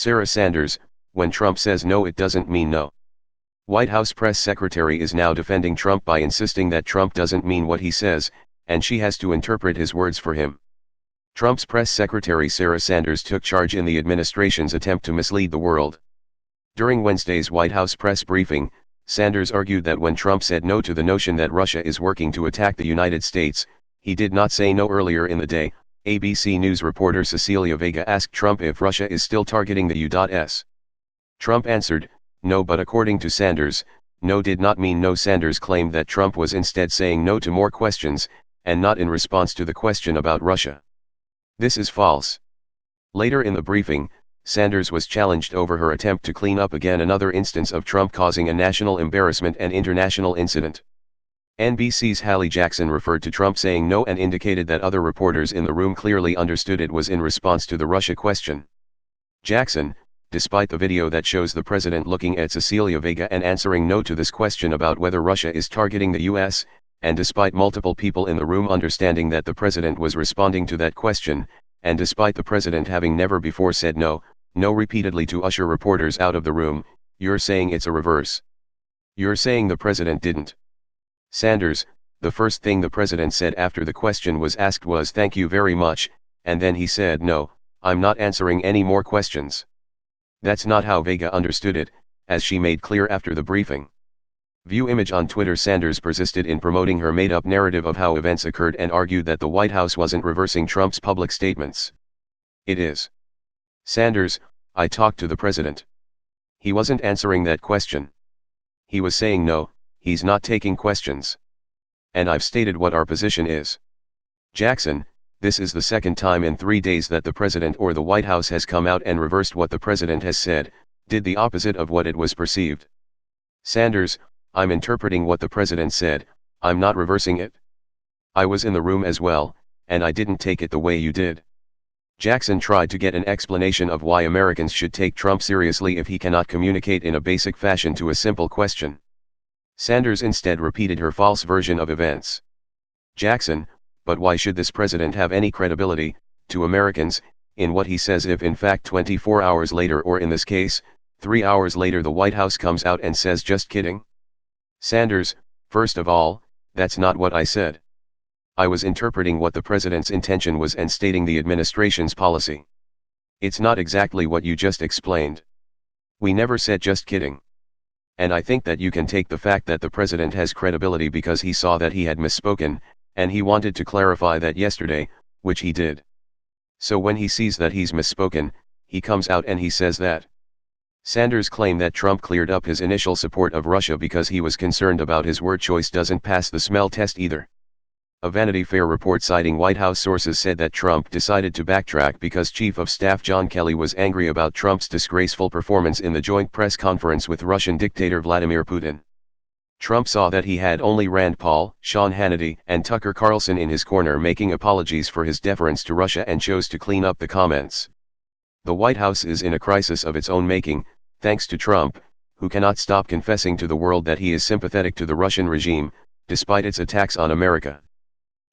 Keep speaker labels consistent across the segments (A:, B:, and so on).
A: Sarah Sanders, when Trump says no, it doesn't mean no. White House press secretary is now defending Trump by insisting that Trump doesn't mean what he says, and she has to interpret his words for him. Trump's press secretary Sarah Sanders took charge in the administration's attempt to mislead the world. During Wednesday's White House press briefing, Sanders argued that when Trump said no to the notion that Russia is working to attack the United States, he did not say no earlier in the day. ABC News reporter Cecilia Vega asked Trump if Russia is still targeting the U.S. Trump answered, no, but according to Sanders, no did not mean no. Sanders claimed that Trump was instead saying no to more questions, and not in response to the question about Russia. This is false. Later in the briefing, Sanders was challenged over her attempt to clean up again another instance of Trump causing a national embarrassment and international incident. NBC's Hallie Jackson referred to Trump saying no and indicated that other reporters in the room clearly understood it was in response to the Russia question. Jackson, despite the video that shows the president looking at Cecilia Vega and answering no to this question about whether Russia is targeting the U.S., and despite multiple people in the room understanding that the president was responding to that question, and despite the president having never before said no repeatedly to usher reporters out of the room, you're saying it's a reverse. You're saying the president didn't. Sanders, the first thing the president said after the question was asked was thank you very much, and then he said no, I'm not answering any more questions. That's not how Vega understood it, as she made clear after the briefing. View image on Twitter. Sanders persisted in promoting her made-up narrative of how events occurred and argued that the White House wasn't reversing Trump's public statements. It is. Sanders, I talked to the president. He wasn't answering that question. He was saying no, he's not taking questions. And I've stated what our position is. Jackson, this is the second time in 3 days that the president or the White House has come out and reversed what the president has said, did the opposite of what it was perceived. Sanders, I'm interpreting what the president said, I'm not reversing it. I was in the room as well, and I didn't take it the way you did. Jackson tried to get an explanation of why Americans should take Trump seriously if he cannot communicate in a basic fashion to a simple question. Sanders instead repeated her false version of events. Jackson, but why should this president have any credibility, to Americans, in what he says if in fact 24 hours later, or in this case, 3 hours later, the White House comes out and says just kidding? Sanders, first of all, that's not what I said. I was interpreting what the president's intention was and stating the administration's policy. It's not exactly what you just explained. We never said just kidding. And I think that you can take the fact that the president has credibility because he saw that he had misspoken, and he wanted to clarify that yesterday, which he did. So when he sees that he's misspoken, he comes out and he says that. Sanders claimed that Trump cleared up his initial support of Russia because he was concerned about his word choice doesn't pass the smell test either. A Vanity Fair report citing White House sources said that Trump decided to backtrack because Chief of Staff John Kelly was angry about Trump's disgraceful performance in the joint press conference with Russian dictator Vladimir Putin. Trump saw that he had only Rand Paul, Sean Hannity, and Tucker Carlson in his corner making apologies for his deference to Russia and chose to clean up the comments. The White House is in a crisis of its own making, thanks to Trump, who cannot stop confessing to the world that he is sympathetic to the Russian regime, despite its attacks on America.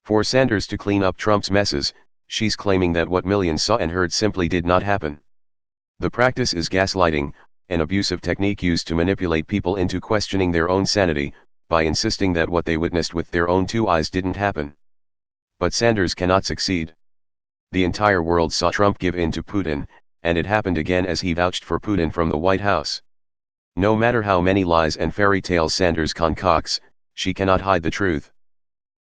A: For Sanders to clean up Trump's messes, she's claiming that what millions saw and heard simply did not happen. The practice is gaslighting, an abusive technique used to manipulate people into questioning their own sanity, by insisting that what they witnessed with their own 2 eyes didn't happen. But Sanders cannot succeed. The entire world saw Trump give in to Putin, and it happened again as he vouched for Putin from the White House. No matter how many lies and fairy tales Sanders concocts, she cannot hide the truth.